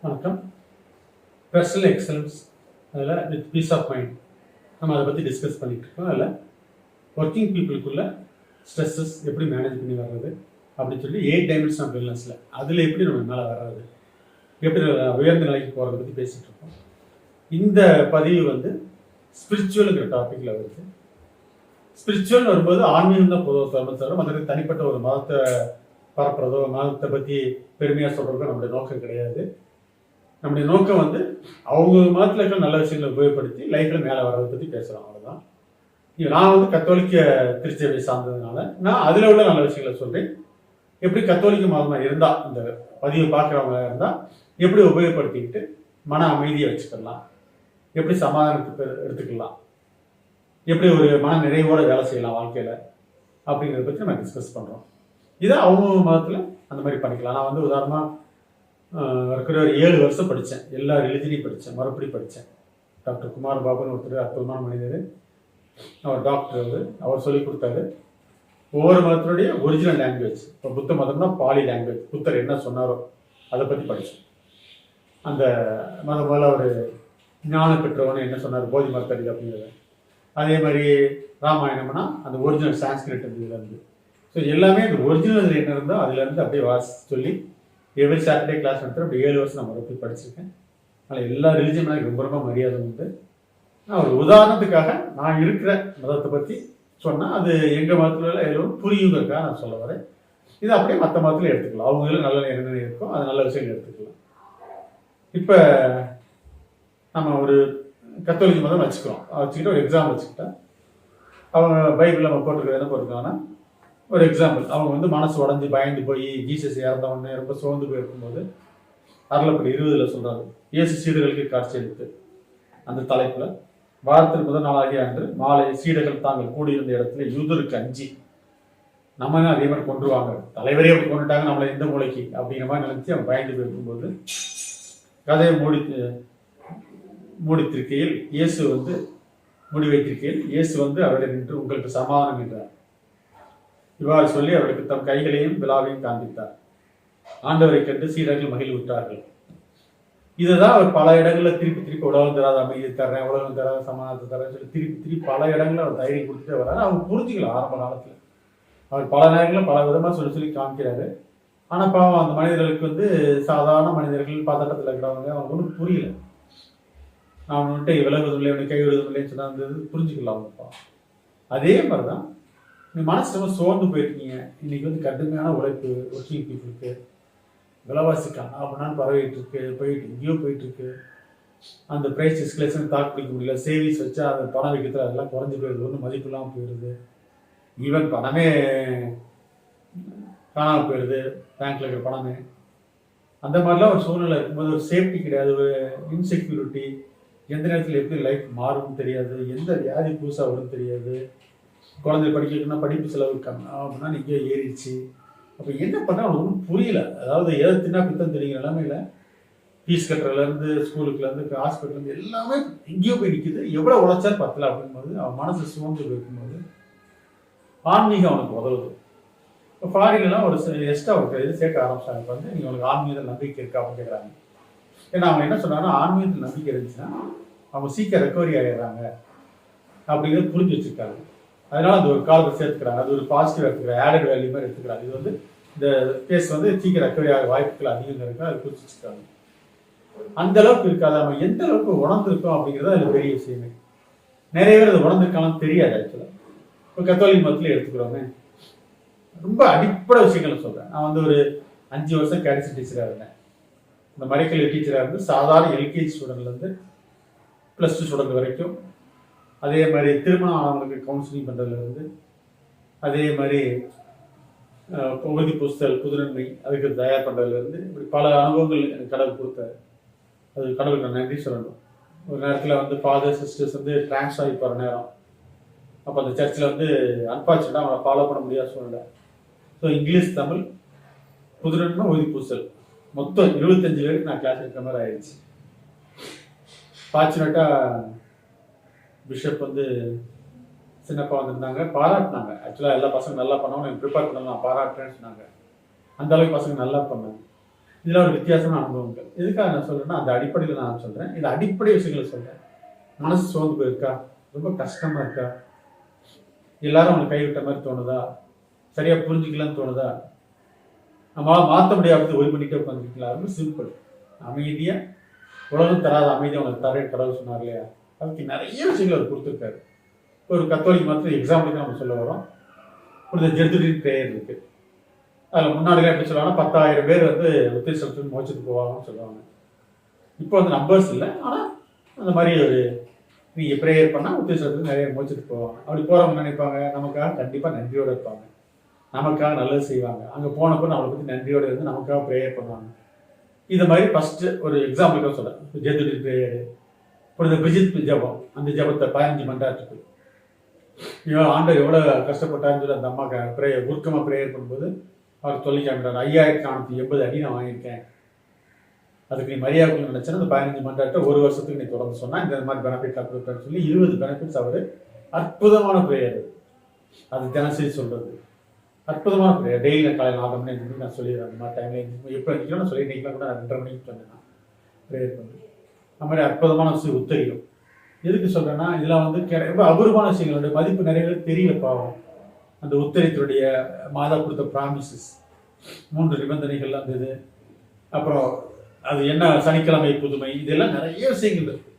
வணக்கம். Personal excellence அதில் with piece of mind நம்ம அதை பற்றி டிஸ்கஸ் பண்ணிகிட்டு இருக்கோம். அதில் ஒர்க்கிங் பீப்புளுக்குள்ள ஸ்ட்ரெஸ்ஸஸ் எப்படி மேனேஜ் பண்ணி வர்றது அப்படின்னு சொல்லி 8 டைமென்ஷன் ஆஃப் வெல்னஸில் அதில் எப்படி நம்ம மேலே வர்றது, எப்படி உயர்ந்த நிலைக்கு போகிறத பற்றி பேசிகிட்டு இருக்கோம். இந்த பதிவு வந்து ஸ்பிரிச்சுவலுங்கிற டாப்பிக்கில் வருது. ஸ்பிரிச்சுவல் வரும்போது ஆன்மீகம் தான் பொதுவாக தவிர மற்ற தனிப்பட்ட ஒரு மதத்தை பரப்புறதோ மதத்தை பற்றி பெருமையாக சொல்கிறதோ நம்மளுடைய நோக்கம் கிடையாது. நம்முடைய நோக்கம் வந்து அவங்க மதத்தில் இருக்கிற நல்ல விஷயங்களை உபயோகப்படுத்தி லைஃப்பில் மேலே வர்றதை பற்றி பேசுகிறோம், அவ்வளோதான். நான் வந்து கத்தோலிக்க திருச்சபை சார்ந்ததுனால நான் அதில் உள்ள நல்ல விஷயங்களை சொல்கிறேன். எப்படி கத்தோலிக்க மதமாக இருந்தால், இந்த பதிவை பார்க்குறவங்க இருந்தால் எப்படி உபயோகப்படுத்திக்கிட்டு மன அமைதியை வச்சுக்கலாம், எப்படி சமாதானத்துக்கு எடுத்துக்கலாம், எப்படி ஒரு மன நிறைவோட வேலை செய்யலாம் வாழ்க்கையில் அப்படிங்கிறத பற்றி நம்ம டிஸ்கஸ் பண்ணுறோம். இதை அவங்க மதத்தில் அந்த மாதிரி பண்ணிக்கலாம். நான் வந்து உதாரணமாக இருக்கிற ஒரு 7 வருஷம் படித்தேன், எல்லா ரிலிஜனையும் படித்தேன், மறுபடி படித்தேன். டாக்டர் குமார் பாபுன்னு ஒருத்தர் அற்புதமான மனிதர், அவர் டாக்டர். அவர் சொல்லிக் கொடுத்தாரு ஒவ்வொரு மதத்தினுடைய ஒரிஜினல் லாங்குவேஜ். இப்போ புத்த மதம்னா பாலி லாங்குவேஜ், புத்தர் என்ன சொன்னாரோ அதை பற்றி படித்தேன். அந்த மதம் போல் அவர் ஞான பெற்றவனு என்ன சொன்னார், போதி மரத்தடி அப்படிங்கிறது. அதே மாதிரி ராமாயணம்னா அந்த ஒரிஜினல் சான்ஸ்கிரிட் இருந்து. ஸோ எல்லாமே அந்த ஒரிஜினல் என்ன இருந்தோ அதுலேருந்து அப்படியே சொல்லி எவ்ரி சாட்டர்டே கிளாஸ் நடத்துகிற அப்படி 7 வருஷம் நான் மறுபடியும் படிச்சிருக்கேன். அதனால் எல்லா ரிலிஜனும் எனக்கு ரொம்ப ரொம்ப மரியாதை உண்டு. நான் ஒரு உதாரணத்துக்காக நான் இருக்கிற மதத்தை பற்றி சொன்னால் அது எங்கள் மதத்தில் எல்லோரும் புரியுங்கிறதுக்காக நான் சொல்ல வரேன். இது அப்படியே மற்ற மதத்தில் எடுத்துக்கலாம், அவங்களும் நல்ல என்னென்ன இருக்கும் அது நல்ல விஷயங்கள் எடுத்துக்கலாம். இப்போ நம்ம ஒரு கத்தோலிக்க மதம் வச்சுக்கிறோம், வச்சுக்கிட்டு ஒரு எக்ஸாம்பிள் வச்சுக்கிட்டா அவங்க பைபிளில் நம்ம போட்டிருக்கிறது என்ன போட்டிருக்காங்கன்னா, ஒரு எக்ஸாம்பிள், அவங்க வந்து மனசு உடஞ்சி பயந்து போய் ஜீசஸ் இறந்தவொடனே ரொம்ப சோர்ந்து போயிருக்கும்போது அருளப்படி 20 சொல்கிறாரு, இயேசு சீடர்களுக்கு காட்சி அளித்து அந்த தலைப்பில் வாரத்திற்கு முதல் நாளாகிய அன்று மாலை சீடர்கள் தாங்கள் கூடியிருந்த இடத்துல யூதருக்கு அஞ்சி நம்ம அதே மாதிரி கொண்டுருவாங்க, தலைவரே அப்படி கொண்டுட்டாங்க நம்மளை எந்த மூளைக்கு அப்படிங்கிற மாதிரி நினைச்சு அவங்க பயந்து போயிருக்கும்போது கதையை மூடித்திருக்கையில் இயேசு வந்து வைத்திருக்கையில் இயேசு வந்து அவரை நின்று உங்களுக்கு சமாதானம் என்றார். இவ்வாறு சொல்லி அவருக்கு தம் கைகளையும் விழாவையும் காண்பித்தார். ஆண்டவரை கண்டு சீடர்கள் மகிழ்வுற்றார்கள். இதுதான் அவர் பல இடங்களில் திருப்பி உலகம் தராத அமைதி தர்றேன், உலகம் தராத சமாதானத்தை தரேன்னு சொல்லி திருப்பி பல இடங்களில் அவர் தைரியம் கொடுத்துட்டே வர்றாரு. அவங்க புரிஞ்சுக்கலாம் ஆரம்ப காலத்தில். அவர் பல நேரங்களில் பல விதமாக சொல்லி காமிக்கிறாரு. ஆனால் பாவம் அந்த மனிதர்களுக்கு வந்து சாதாரண மனிதர்கள் பதட்டத்தில் இருக்கிறவங்க அவங்க ஒன்றும் புரியல. நான் வந்துட்டு விலகுவதில்லை, அவனை கைவிடுவதில்லைன்னு சொன்னால் அந்த புரிஞ்சுக்கலாம் அவங்க பாவம். அதே மாதிரி தான் நீ மனசு ரொம்ப சோர்ந்து போயிருக்கீங்க. இன்னைக்கு வந்து கடுமையான உழைப்பு ஒர்க்கிங் பீப்புளுக்கு, விலைவாசி அப்படின்னா போயிட்டு எங்கேயோ போயிட்டு இருக்கு. அந்த ப்ரைஸ் எஸ்கலேஷன் தாக்கு பிடிக்க முடியல. சேவிங்ஸ் வச்சா அந்த பணம் வைக்கிறது அதெல்லாம் குறைஞ்சி போயிடுது, ஒன்றும் மதிப்பு இல்லாமல் போயிடுது. ஈவன் பணமே காணாமல் போயிடுது, பேங்க்ல இருக்கிற பணமே. அந்த மாதிரிலாம் ஒரு சூழ்நிலை இருக்கும்போது ஒரு சேஃப்டி கிடையாது, ஒரு இன்செக்யூரிட்டி, எந்த நேரத்தில் எப்படி லைஃப் மாறும்னு தெரியாது, எந்த வியாதி புதுசாக வரும்னு தெரியாது. குழந்தை படிக்க வைக்கணும்னா படிப்பு செலவு அப்படின்னா இங்கே ஏறிடுச்சு. அப்போ என்ன பண்ணால் அவனுக்கு ஒன்றும் புரியல. அதாவது எதை தின்னா பித்தம் தெரியுங்கிற நிலைமையில ஃபீஸ் கட்டுறதுலேருந்து ஸ்கூலுக்குலேருந்து ஹாஸ்பிட்டல்லேருந்து எல்லாமே எங்கேயோ போய் நிற்கிது. எவ்வளோ உழைச்சா பத்தலை அப்படிங்கும்போது அவன் மனசு சுமந்து போயிருக்கும்போது ஆன்மீகம் அவனுக்கு உதவுது. இப்போ ஃபாரின்லாம் ஒரு எக்ஸ்ட்ரா ஒரு இது சேர்க்க ஆரம்பிச்சாங்க. இப்போ வந்து நீங்கள் உங்களுக்கு ஆன்மீகத்தில் நம்பிக்கை இருக்கா அப்படின்னு கேட்குறாங்க. ஏன்னா அவங்க என்ன சொன்னாங்கன்னா, ஆன்மீகத்தில் நம்பிக்கை இருந்துச்சுன்னா அவங்க சீக்கிரம் ரெக்கவரி ஆகிடுறாங்க அப்படிங்கிறது புரிஞ்சு வச்சுருக்காங்க. அதனால அந்த ஒரு காலத்தை சேர்த்துக்கிறாங்க. அது ஒரு பாசிட்டிவ் எடுத்துக்கிறாங்க, ஆடட் வேல்யூ மாதிரி எடுத்துக்கிறாங்க. இது வந்து இந்த கேஸ் வந்து சீக்கிரம் ரெக்கவரி ஆக வாய்ப்புகள் அதிகம் இருக்கு, அது குறிச்சு வச்சுருக்காங்க. அந்த அளவுக்கு இருக்காது. நம்ம எந்த அளவுக்கு உணர்ந்துருக்கோம் அப்படிங்கிறது அதில் பெரிய விஷயமே. நிறைய பேர் அதை உணர்ந்துருக்காலும் தெரியாது. ஆக்சுவலாக இப்போ கத்தோலிக் மதத்தில் எடுத்துக்கிறோமே, ரொம்ப அடிப்படை விஷயங்களை சொல்கிறேன். நான் வந்து ஒரு 5 வருஷம் கேடிசி டீச்சராக இருந்தேன். இந்த மறைக்கல்வி டீச்சராக இருந்து சாதாரண எல்கேஜி ஸ்டூடெண்ட்லேருந்து +2 ஸ்டூடெண்ட் வரைக்கும், அதே மாதிரி திருமணம் ஆனவங்களுக்கு கவுன்சிலிங் பண்ணுறதுலேருந்து, அதே மாதிரி உறுதி புஸ்தல் புதுநன்மை அதுக்கு தயார் பண்ணுறதுலேருந்து, இப்படி பல அனுபவங்கள் எனக்கு கடவுள் கொடுத்தாரு. அது கடவுளுக்கு நான் நன்றி சொல்லணும். ஒரு நேரத்தில் வந்து ஃபாதர் சிஸ்டர்ஸ் வந்து ட்ரான்ஸ்ஃபர் ஆகி போகிற நேரம், அப்போ அந்த சர்ச்சில் வந்து அன்பார்ச்சுனேட்டாக அவங்களை ஃபாலோ பண்ண முடியாத சூழ்நிலை. ஸோ இங்கிலீஷ், தமிழ், புதுநன்மை, உறுதி பூசல் மொத்தம் 25 பேருக்கு நான் கிளாஸ் எடுக்கிற மாதிரி ஆயிடுச்சு. ஃபார்ச்சுனேட்டாக பிஷப் வந்து சின்னப்பா வந்திருந்தாங்க, பாராட்டினாங்க. ஆக்சுவலாக எல்லா பசங்க நல்லா பண்ணவங்க எனக்கு ப்ரிப்பேர் பண்ணலாம், நான் பாராட்டுறேன்னு சொன்னாங்க. அந்த அளவுக்கு பசங்க நல்லா பண்ணாங்க. இதெல்லாம் ஒரு வித்தியாசமான அனுபவங்கள். எதுக்காக நான் சொல்கிறேன்னா, அந்த அடிப்படையில் நான் சொல்கிறேன். இந்த அடிப்படை விஷயங்களை சொல்கிறேன். மனசு சோர்ந்து போயிருக்கா, ரொம்ப கஷ்டமாக இருக்கா, எல்லாரும் அவங்களை கைவிட்ட மாதிரி தோணுதா, சரியாக புரிஞ்சுக்கலான்னு தோணுதா, நம்மளால் மாற்ற முடியாத ஒளி பண்ணிட்டே உட்காந்துருக்கீங்களா? ரொம்ப சிம்பிள். அமைதியாக, உலகம் தராத அமைதியை அவங்களுக்கு தர கடவுள் சொன்னார் இல்லையா, அதுக்கு நிறைய விஷயங்கள் அவர் கொடுத்துருக்காரு. ஒரு கத்தோலிக் மாத்திரம் எக்ஸாம்பிளுக்கு நம்ம சொல்ல வரோம். ஒரு ஜெர்துரின் பிரேயர் இருக்கு. அதில் முன்னாடிலாம் எப்படி சொல்லுவாங்கன்னா 10,000 பேர் உத்தேசத்துக்கு மோட்சத்துக்கு போவாங்கன்னு சொல்லுவாங்க. இப்போ நம்பர்ஸ் இல்லை, ஆனால் அந்த மாதிரி ஒரு நீங்கள் ப்ரேயர் பண்ணால் உத்தேசத்துக்கு நிறைய மோட்சத்துக்கு போவாங்க. அப்படி போகிறவங்க நினைப்பாங்க, நமக்காக கண்டிப்பாக நன்றியோடு இருப்பாங்க, நமக்காக நல்லது செய்வாங்க. அங்கே போனப்போ நம்மளை பற்றி நன்றியோடு இருந்து நமக்காக ப்ரேயர் பண்ணுவாங்க. இது மாதிரி ஃபஸ்ட்டு ஒரு எக்ஸாம்பிளுக்காக சொல்கிறேன். ஜெர்துரின் பிரேயரு, ஒரு பிரிஜித் ஜபம், அந்த ஜபத்தை 15 மண்டாட்டுக்கு ஆண்டவர் எவ்வளோ கஷ்டப்பட்டாருன்னு சொல்லி அந்த அம்மா உருக்கமாக ப்ரேயர் பண்ணும்போது அவர் சொல்லி காமிட்டார், 5480 அடி நான் வாங்கியிருக்கேன், அதுக்கு நீ மரியாதை நினைச்சேன்னா அந்த 15 மண்டாட்டை ஒரு வருஷத்துக்கு நீ தொடர்ந்து சொன்னால் இந்த மாதிரி பெனிஃபிட் கொடுத்தான்னு சொல்லி 20 பெனிஃபிட்ஸ் அவர் அற்புதமான ப்ரேயர். அது தினசரி சொல்கிறது அற்புதமான ப்ரேயர். டெய்லி காலையில் 4 மணி 5 மணிக்கு நான் சொல்லிடுறேன். அந்த மாதிரி டைமில் எப்போ நிற்கிறோம் நான் சொல்லி நீங்களாம் கூட 2:30 மணிக்கு சொன்னேன் ப்ரேயர் பண்ணி. அது மாதிரி அற்புதமான விஷயம் உத்தரியும். எதுக்கு சொல்கிறேன்னா, இதெல்லாம் ரொம்ப அபூர்வமான விஷயங்களுடைய மதிப்பு நிறைய பேர் தெரியல பாவம். அந்த உத்தரித்துடைய மாதா கொடுத்த ப்ராமிசஸ் 3 நிபந்தனைகள்லாம் இருந்தது. அப்புறம் அது என்ன சனிக்கிழமை புதுமை, இதெல்லாம் நிறைய விஷயங்கள் இருக்குது.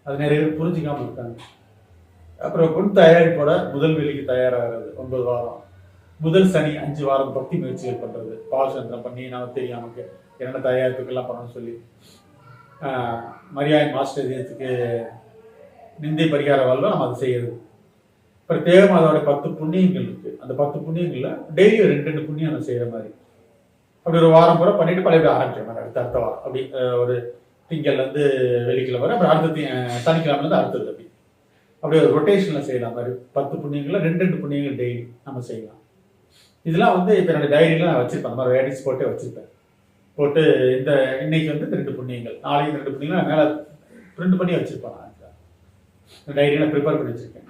அது நிறைய பேர் புரிஞ்சிக்காமல் இருக்காங்க. அப்புறம் பொன் தயாரிப்போட முதல் வேலைக்கு தயாராகிறது 9 வாரம், முதல் சனி 5 வாரம் பக்தி முயற்சிகள் பண்ணுறது, பாலசந்திரம் பண்ணி நமக்கு தெரியும் நமக்கு என்னென்ன தயாரிப்புக்கெல்லாம் பண்ணணும்னு சொல்லி, மரியாதை மாஸ்டர் இதயத்துக்கு நிந்தை பரிகார வாழ்வை நம்ம அதை செய்யறது. பிரத்யேகமாக அதோட 10 புண்ணியங்கள் இருக்கு. அந்த 10 புண்ணியங்களில் டெய்லி 2 புண்ணியம் நம்ம செய்யற மாதிரி அப்படி ஒரு வாரம் கூட பண்ணிட்டு பழைய ஆரம்பிக்கிற மாதிரி அடுத்த வாரம் அப்படி ஒரு திங்கள்லேருந்து வெள்ளிக்கிழமை வரை, அப்புறம் அடுத்த சனிக்கிழமைலேருந்து அடுத்தது அப்படி ஒரு ரொட்டேஷனில் செய்யலாம் மாதிரி 10 புண்ணியங்களில் 2 புண்ணியங்கள் டெய்லி நம்ம செய்யலாம். இதெல்லாம் இப்போ என்னோட டைரியில் நான் வச்சிருப்பேன். அந்த மாதிரி வேடிஸ் போட்டு வச்சிருப்பேன். போட்டு இன்னைக்கு 2 புண்ணியங்கள், நாளைக்கு 2 புண்ணியங்கள் மேலே பிரிண்ட் பண்ணி வச்சிருப்பேன். நான் டைரியில் ப்ரிப்பேர் பண்ணி வச்சிருக்கேன்.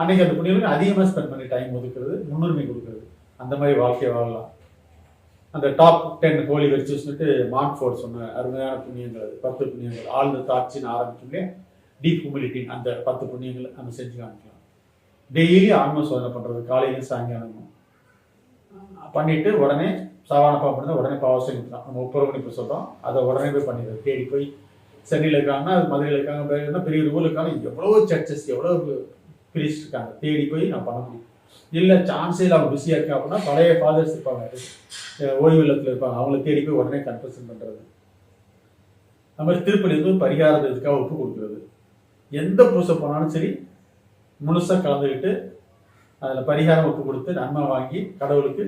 அன்னைக்கு அந்த புண்ணியங்களுக்கு அதிகமாக ஸ்பெண்ட் பண்ணி டைம் ஒதுக்குறது, முன்னுரிமை கொடுக்குறது, அந்த மாதிரி வாழ்க்கையை வாழலாம். அந்த டாப் 10 ஹோலி வெர்ச்சுஸ்னுட்டு மான்ஃபோர்ட் சொன்ன அருமையான புண்ணியங்கள், அது 10 புண்ணியங்கள். ஆழ்ந்த தாட்சின்னு ஆரம்பிச்சுள்ளே டீப் ஹியூமிலிட்டின் அந்த 10 புண்ணியங்கள் நம்ம செஞ்சு காமிக்கலாம். டெய்லி ஆன்ம சோதனை பண்ணுறது, காலையிலும் சாயங்காலமும் பண்ணிட்டு உடனே சாவானப்பா பண்ணுறது, உடனே பாவசம் நம்ம ஒப்புரவு இப்போ சொல்கிறோம், அதை உடனே போய் பண்ணிடுறது. தேடி போய் சென்னையில் இருக்காங்கன்னா, அது மதுரையில் இருக்காங்க, பெரிய ஊரில் இருக்காங்க, எவ்வளோ சர்ச்சஸ் எவ்வளோ பிரிஸ்ட் இருக்காங்க, தேடி போய் நான் பண்ண முடியும். இல்லை சான்ஸே இல்லை அவங்க பிஸியாக இருக்கா அப்படின்னா பழைய ஃபாதர்ஸ் இருப்பாங்க, ஓய்வு இல்லத்தில் இருப்பாங்க, அவங்கள தேடி போய் உடனே கன்ஃபர்ஷன் பண்ணுறது. அது மாதிரி திருப்பதி பரிகாரத்துக்காக ஒப்பு கொடுக்குறது. எந்த பூசை போனாலும் சரி முழுசாக கலந்துக்கிட்டு அதில் பரிகாரம் ஒப்பு கொடுத்து நன்மை வாங்கி கடவுளுக்கு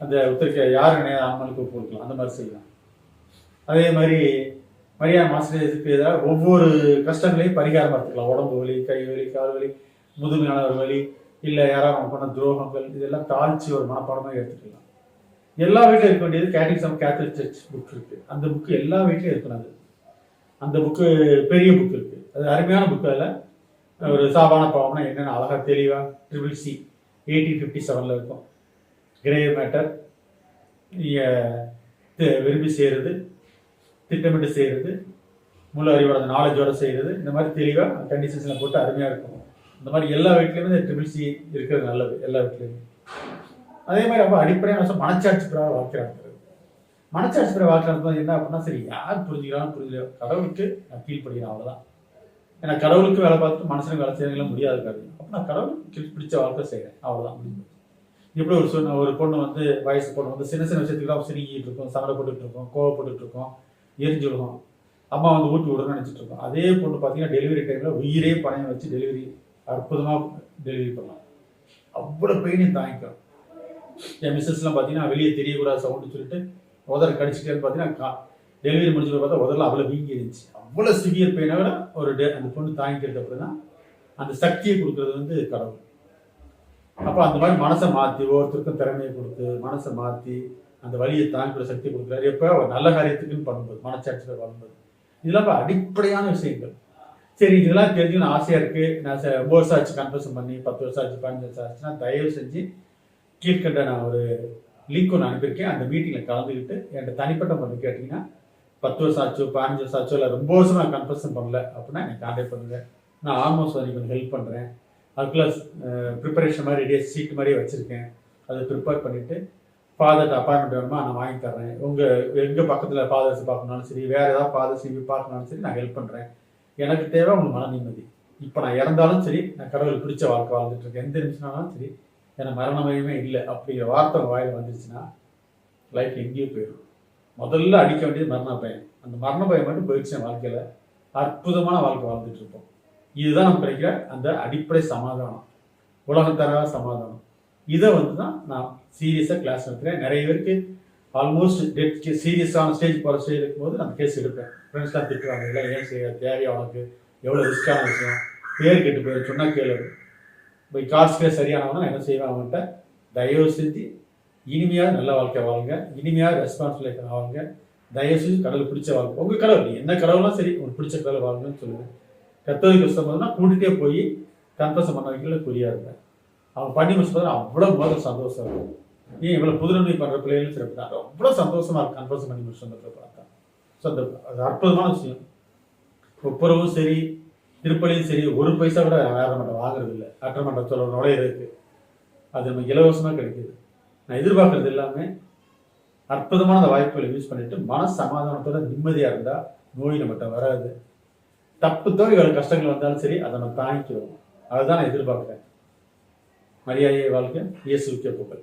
அந்த உத்தரிக்க யார் நினைய ஆன்மனுக்கு ஒப்பு கொடுக்கலாம். அந்த மாதிரி செய்யலாம். அதே மாதிரி மரியாதை மாஸ்டருக்கு எதிராக ஒவ்வொரு கஷ்டங்களையும் பரிகாரம் எடுத்துக்கலாம். உடம்பு வலி, கை வலி, கால் வலி, முதுமையான ஒரு வலி, இல்லை யாராவது அவங்க பண்ண துரோகங்கள், இதெல்லாம் தாழ்ச்சி ஒரு மனப்பாடமாக எடுத்துக்கலாம். எல்லா வீட்டிலும் இருக்க வேண்டியது கேட்டகிசம் கேத்தலிக் சர்ச் புக் இருக்குது. அந்த புக்கு எல்லா வீட்லையும் இருக்கணும். அது அந்த புக்கு பெரிய புக் இருக்குது, அது அருமையான புக்கு. அதில் ஒரு சாபான பாவம்னா என்னென்ன அழகாக தெளிவாக CCC 1857 இருக்கும். கிரேவ் மேட்டர், விரும்பி செய்கிறது, திட்டமிட்டு செய்கிறது, முழு அறிவோட நாலேஜோட செய்கிறது, இந்த மாதிரி தெளிவாக கண்டிஷன்ஸில் போட்டு அருமையாக இருக்கும். இந்த மாதிரி எல்லா வீட்லேயுமே CCC இருக்கிறது நல்லது, எல்லா வீட்லேயுமே. அதே மாதிரி அப்போ அடிப்படையான மனச்சாட்சி பிறகு வாழ்க்கை நடத்துறது. மனச்சாட்சி பிறகு வாழ்க்கை நடத்துறது என்ன அப்படின்னா, சரி யார் புரிஞ்சுக்கிறான்னு புரிஞ்சு கடவுளுக்கு நான் ஃபீல் பண்ணிக்கிறேன், அவ்வளோதான். ஏன்னா கடவுளுக்கு வேலை பார்த்துட்டு மனுஷனுக்கு வேலை செய்யறதுலாம் முடியாது காது. அப்போ நான் கடவுளுக்கு பிடிச்ச வாழ்க்கை செய்கிறேன், அவ்வளோதான். எப்படி ஒரு பொண்ணு வயசு பொண்ணு சின்ன சின்ன விஷயத்துக்கு தான் சிரிக்கிட்டு இருக்கும், சங்கடப்பட்டுட்டு இருக்கோம், கோவப்பட்டுட்டு இருக்கோம், எரிஞ்சு விடுவோம், அம்மா ஊட்டி விடணும்னு நினச்சிட்டு இருக்கோம். அதே பொண்ணு பார்த்தீங்கன்னா டெலிவரி டைமில் உயிரே பணையம் வச்சு டெலிவரி அற்புதமாக டெலிவரி பண்ணலாம். அவ்வளோ பெயினையும் தாங்கிக்கிறோம். என் மிஸ்ஸஸ்லாம் பார்த்தீங்கன்னா வெளியே தெரியக்கூடாது சவுண்டு சொல்லிட்டு உதற கடிச்சிட்டேன்னு பார்த்தீங்கன்னா டெலிவரி முடிஞ்சு பார்த்தா உதறலாம் அவ்வளோ வீங்கி இருந்துச்சு. அவ்வளோ சிவியர் பெயினை விட அந்த பொண்ணு தாங்கிக்கிறது அப்படின்னா அந்த சக்தியை கொடுக்குறது கடவுள். அப்போ அந்த மாதிரி மனசை மாற்றி ஒவ்வொருத்தருக்கும் திறமையை கொடுத்து மனசை மாற்றி அந்த வழியை தாங்கிக்கிற சக்தி கொடுக்குறாரு. எப்போ ஒரு நல்ல காரியத்துக்குன்னு பண்ணும்போது, மனச்சாட்சியில் பண்ணும்போது. இதெல்லாம் அடிப்படையான விஷயங்கள். சரி, இதெல்லாம் தெரிஞ்சுக்கணும் ஆசையாக இருக்குது, நான் 9 வருஷம் ஆச்சு கன்ஃபர்ஷன் பண்ணி, 10 வருஷம் ஆச்சு, 15 வருஷம் ஆச்சுன்னா தயவு செஞ்சு கீழ்கண்ட நான் ஒரு லிங்க் ஒன்று அனுப்பியிருக்கேன். அந்த மீட்டிங்கில் கலந்துக்கிட்டு என்கிட்ட தனிப்பட்ட முறையில் கேட்டிங்கன்னா 10 வருஷம் ஆச்சோ 15 வருஷம் ஆச்சோ இல்லை ரொம்ப வருஷம் நான் கன்ஃபர்ஷன் பண்ணல அப்படின்னா எனக்கு கான்டாக்ட் பண்ணுங்கள். நான் ஆல்மோஸ்ட் வரைக்கும் கொஞ்சம் ஹெல்ப் பண்ணுறேன். அதுக்குள்ள ப்ரிப்பரேஷன் மாதிரி ரெடியாக சீட் மாதிரியே வச்சுருக்கேன். அதை ப்ரிப்பேர் பண்ணிவிட்டு ஃபாதர்கிட்ட அப்பாயின்மெண்ட் வேணுமா நான் வாங்கி தர்றேன். எங்கள் பக்கத்தில் ஃபாதர்ஸ் பார்க்கணுனாலும் சரி, வேறு ஏதாவது ஃபாதர்ஸ் பார்க்கணுனாலும் சரி, நான் ஹெல்ப் பண்ணுறேன். எனக்கு தேவை உங்களுக்கு மன நிம்மதி. இப்போ நான் இறந்தாலும் சரி, நான் கடவுளுக்கு பிடிச்ச வாழ்க்கை வாழ்ந்துட்டு இருக்கேன். எந்த நிமிஷம்னாலும் சரி, எனக்கு மரணமயமே இல்லை அப்படிங்கிற வார்த்தை வாயில் வந்துருச்சுன்னா லைஃப் எங்கேயும் போயிடும். முதல்ல அடிக்க வேண்டியது மரண பயம். அந்த மரண பயம் மட்டும் போயிடுச்சு என் வாழ்க்கையில் அற்புதமான வாழ்க்கை வாழ்ந்துட்டு இருப்போம். இதுதான் நம்ம கிடைக்கிற அந்த அடிப்படை சமாதானம், உலகத்தர சமாதானம். இதை தான் நான் சீரியஸாக கிளாஸ் எடுக்கிறேன். நிறைய பேருக்கு ஆல்மோஸ்ட் டெட் சீரியஸான ஸ்டேஜ் போகிற ஸ்டேஜ் இருக்கும்போது நான் கேஸ் எடுப்பேன். ஃப்ரெண்ட்ஸ்லாம் திட்டுவாங்க, இல்லை ஏன் செய்ய தேவையா உனக்கு, எவ்வளோ ரிஸ்க்கான விஷயம், பேர் கெட்டு போயிரு சொன்னால் கேளு. இப்போ கார்ட்ஸ்க்கே சரியானவனா என்ன செய்வேன் அவங்கள்ட்ட, தயவு செஞ்சு இனிமையாக நல்ல வாழ்க்கை வாழுங்க, இனிமையாக ரெஸ்பான்சிபிலிட்டி ஆகுங்க, தயவு செஞ்சு கடவுள் பிடிச்ச வாழ்க்கை, உங்கள் கடவுள் என்ன கடவுளும் சரி உங்களுக்கு பிடிச்ச கடவுள் வாழுங்கன்னு சொல்லுவேன். கத்தோலிக்க புத்தகம்னா கூட்டிகிட்டே போய் கன்ஃபர்ஷன் பண்ண வைக்கல குறியாக இருப்பேன். அவங்க பண்ணி முடிச்சு அவ்வளோ முதல்ல சந்தோஷம் இருக்கும். ஏன் இவ்வளோ புதுநன்மை பண்ணுற பிள்ளைகளும் சிறப்பு தான் அவ்வளோ சந்தோஷமாக இருக்கும் கன்ஃபர்ஷன் பண்ணி முடிச்சு பார்த்தா. ஸோ அது அற்புதமான விஷயம். ஒப்புரவும் சரி, திருப்பலியும் சரி, ஒரு பைசா கூட வேற மன்றம் வாங்குறது இல்லை. அற்ற மன்றத்தோட நுழையிறதுக்கு அது நமக்கு இலவசமாக கிடைக்கிது. நான் எதிர்பார்க்கறது எல்லாமே அற்புதமான அந்த வாய்ப்புகளை யூஸ் பண்ணிட்டு மன சமாதானத்தோட நிம்மதியாக இருந்தால் நோய் நம்மகிட்ட வராது. தப்புத்தோடு இவ்வளோ கஷ்டங்கள் வந்தாலும் சரி, அதை நம்ம தாங்கிக்கிறோம். அதுதான் நான் எதிர்பார்க்குறேன். மரியாதையை வாழ்க்கை, இயேசுவுக்கே புகழ்.